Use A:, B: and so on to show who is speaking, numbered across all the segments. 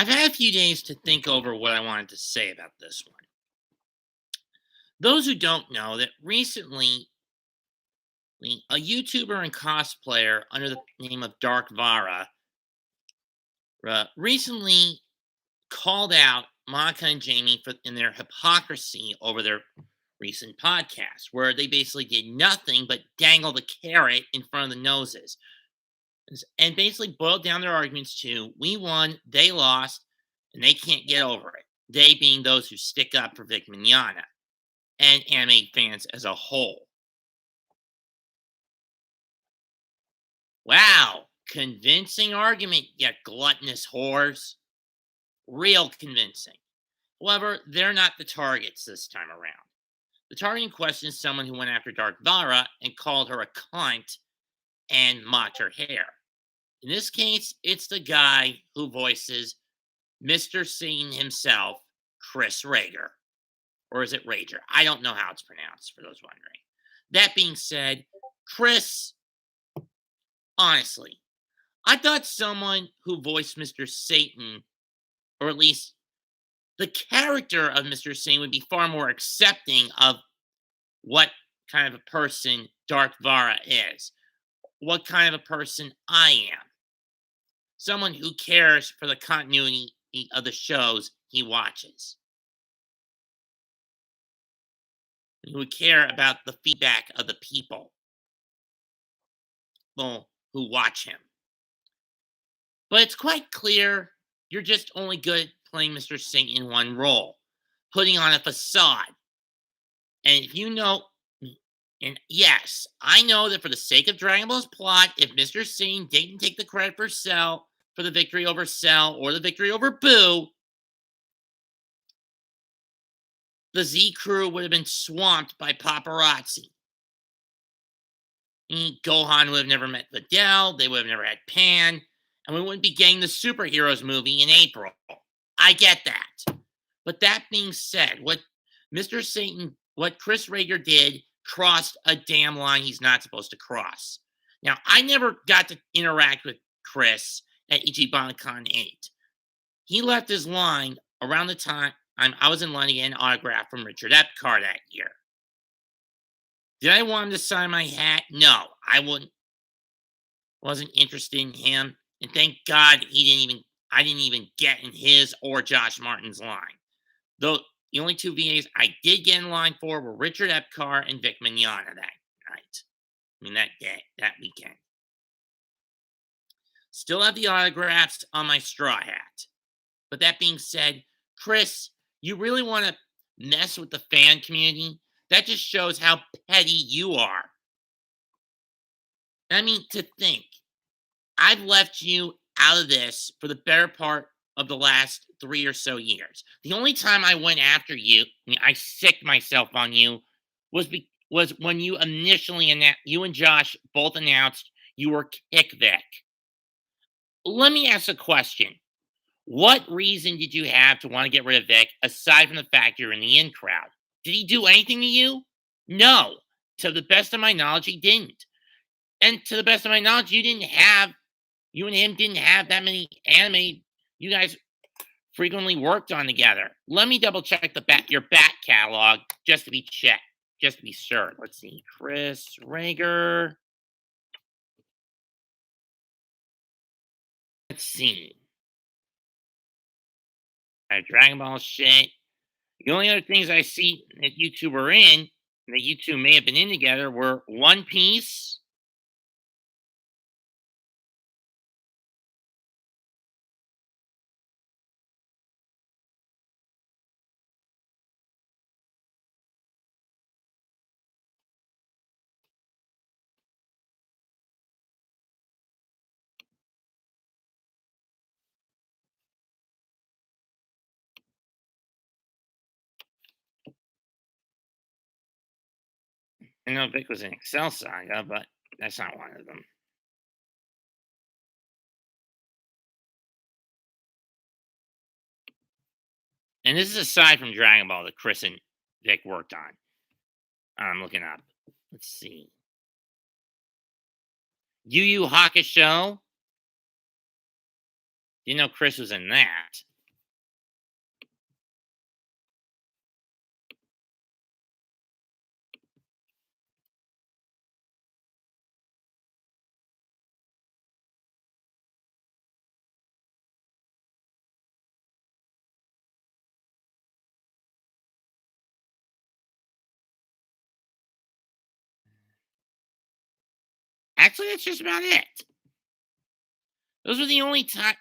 A: I've had a few days to think over what I wanted to say about this one. Those who don't know that recently, a YouTuber and cosplayer under the name of Dark Vera recently called out Monica and Jamie in their hypocrisy over their recent podcast, where they basically did nothing but dangle the carrot in front of the noses and basically boiled down their arguments to we won, they lost, and they can't get over it. They being those who stick up for Vic Mignogna and anime fans as a whole. Wow, convincing argument, you gluttonous whores. Real convincing. However, they're not the targets this time around. The target in question is someone who went after Dark Vera and called her a cunt and mocked her hair. In this case, it's the guy who voices Mr. Satan himself, Chris Rager. Or is it Rager? I don't know how it's pronounced, for those wondering. That being said, Chris, honestly, I thought someone who voiced Mr. Satan, or at least the character of Mr. Satan, would be far more accepting of what kind of a person Dark Vera is, what kind of a person I am. Someone who cares for the continuity of the shows he watches. Who would care about the feedback of the people who watch him. But it's quite clear you're just only good at playing Mr. Satan in one role, putting on a facade. And if you know, and yes, I know that for the sake of Dragon Ball's plot, if Mr. Satan didn't take the credit for Cell, for the victory over Cell, or the victory over Boo, the Z crew would have been swamped by paparazzi. Gohan would have never met Videl, they would have never had Pan, and we wouldn't be getting the superheroes movie in April. I get that. But that being said, what Mr. Satan, what Chris Rager did, crossed a damn line he's not supposed to cross. Now, I never got to interact with Chris at Ichiban 8. He left his line around the time I was in line to get an autograph from Richard Epcar that year. Did I want him to sign my hat? No, I wasn't interested in him. And thank God I didn't even get in his or Josh Martin's line. Though the only two VAs I did get in line for were Richard Epcar and Vic Mignogna that night. That day, that weekend. Still have the autographs on my straw hat. But that being said, Chris, you really want to mess with the fan community? That just shows how petty you are. To think, I've left you out of this for the better part of the last 3 or so years. The only time I went after you, I sicked myself on you, was when you initially announced, you and Josh both announced you were Kick Vic. Let me ask a question. What reason did you have to want to get rid of Vic, aside from the fact you're in the in crowd? Did he do anything to you? No. To the best of my knowledge, he didn't. And to the best of my knowledge, you and him didn't have that many anime you guys frequently worked on together. Let me double check your back catalog just to be sure. Let's see. Chris Rager. Let's see. Dragon Ball shit. The only other things I see that you two were in, that you two may have been in together, were One Piece. I know Vic was in Excel Saga, but that's not one of them. And this is aside from Dragon Ball that Chris and Vic worked on. I'm looking up. Let's see. Yu Yu Hakusho. Didn't know Chris was in that. Actually, that's just about it. Those are the only time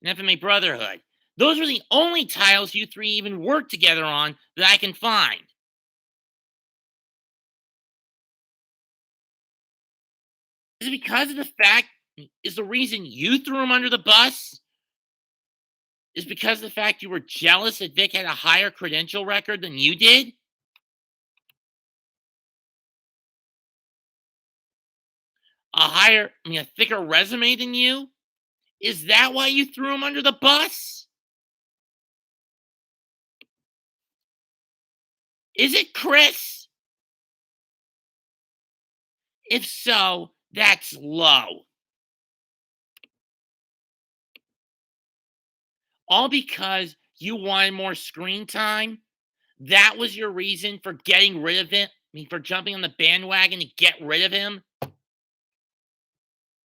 A: an FMA Brotherhood. Those are the only titles you three even worked together on that I can find. Is it because of the fact is the reason you threw him under the bus? Is because of the fact you were jealous that Vic had a higher credential record than you did? A thicker resume than you? Is that why you threw him under the bus? Is it, Chris? If so, that's low. All because you wanted more screen time? That was your reason for getting rid of him? For jumping on the bandwagon to get rid of him?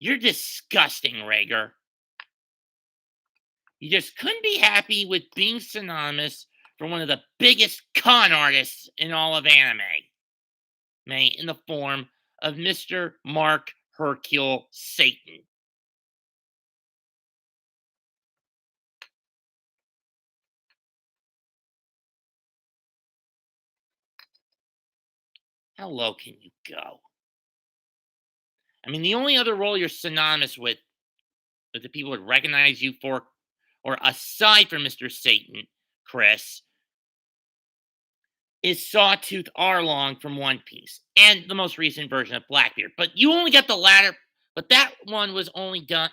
A: You're disgusting, Rager. You just couldn't be happy with being synonymous for one of the biggest con artists in all of anime. In the form of Mr. Mark Hercule Satan. How low can you go? The only other role you're synonymous with that the people would recognize you for, or aside from Mr. Satan, Chris, is Sawtooth Arlong from One Piece and the most recent version of Blackbeard. But you only got the latter, but that one was only done,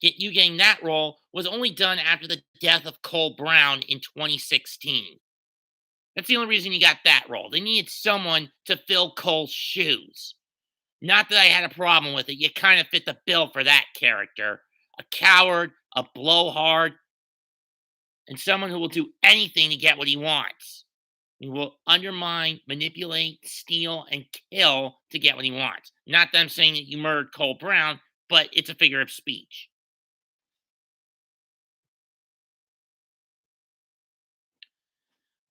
A: you getting that role was only done after the death of Cole Brown in 2016. That's the only reason you got that role. They needed someone to fill Cole's shoes. Not that I had a problem with it. You kind of fit the bill for that character. A coward, a blowhard, and someone who will do anything to get what he wants. He will undermine, manipulate, steal, and kill to get what he wants. Not that I'm saying that you murdered Cole Brown, but it's a figure of speech.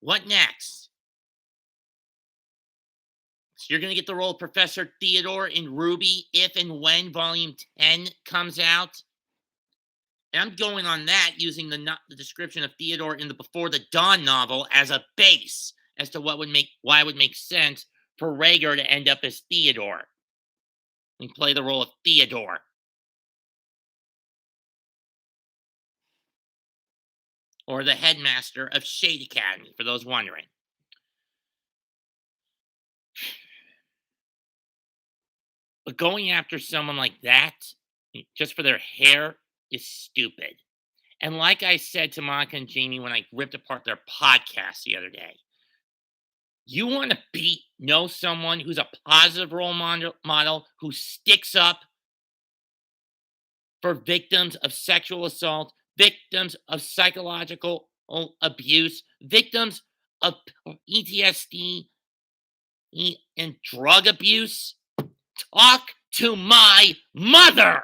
A: What next? So you're going to get the role of Professor Theodore in Ruby if and when Volume 10 comes out. And I'm going on that using the description of Theodore in the Before the Dawn novel as a base as to why it would make sense for Rhaegar to end up as Theodore and play the role of Theodore. Or the headmaster of Shade Academy, for those wondering. But going after someone like that, just for their hair, is stupid. And like I said to Monica and Jamie when I ripped apart their podcast the other day, you want to know someone who's a positive role model who sticks up for victims of sexual assault, victims of psychological abuse, victims of PTSD and drug abuse? Talk to my mother.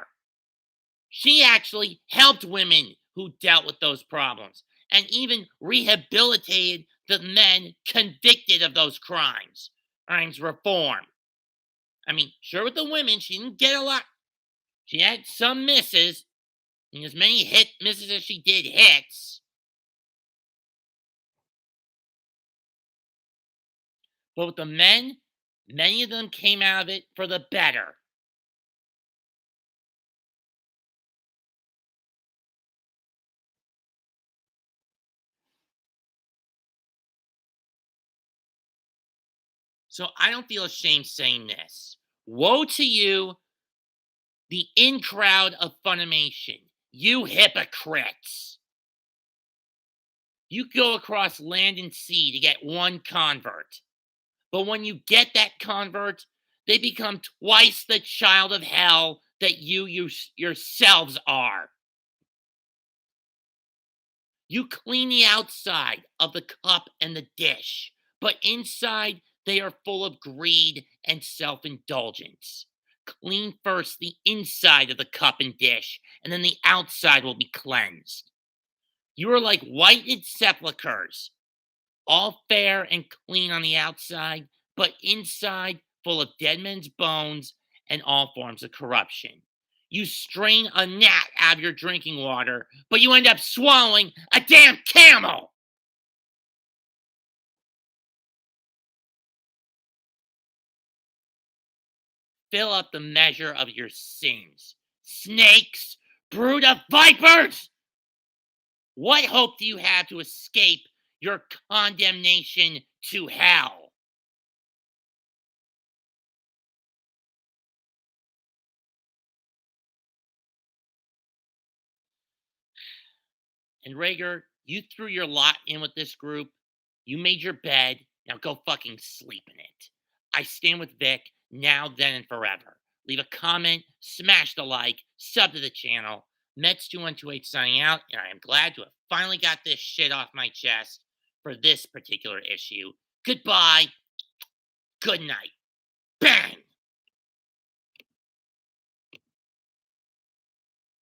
A: She actually helped women who dealt with those problems and even rehabilitated the men convicted of those crimes. Crimes reform. Sure, with the women, she didn't get a lot. She had some misses, and as many misses as she did hits. But with the men, many of them came out of it for the better. So I don't feel ashamed saying this. Woe to you, the in crowd of Funimation. You hypocrites. You go across land and sea to get one convert. But when you get that convert, they become twice the child of hell that you yourselves are. You clean the outside of the cup and the dish, but inside they are full of greed and self-indulgence. Clean first the inside of the cup and dish, and then the outside will be cleansed. You are like whited sepulchres, all fair and clean on the outside, but inside full of dead men's bones and all forms of corruption. You strain a gnat out of your drinking water, but you end up swallowing a damn camel. Fill up the measure of your sins. Snakes, brood of vipers! What hope do you have to escape your condemnation to hell? And Rager, you threw your lot in with this group. You made your bed. Now go fucking sleep in it. I stand with Vic now, then, and forever. Leave a comment, smash the like, sub to the channel. Mets2128 signing out, and I am glad to have finally got this shit off my chest for this particular issue. Goodbye. Good night. Bang!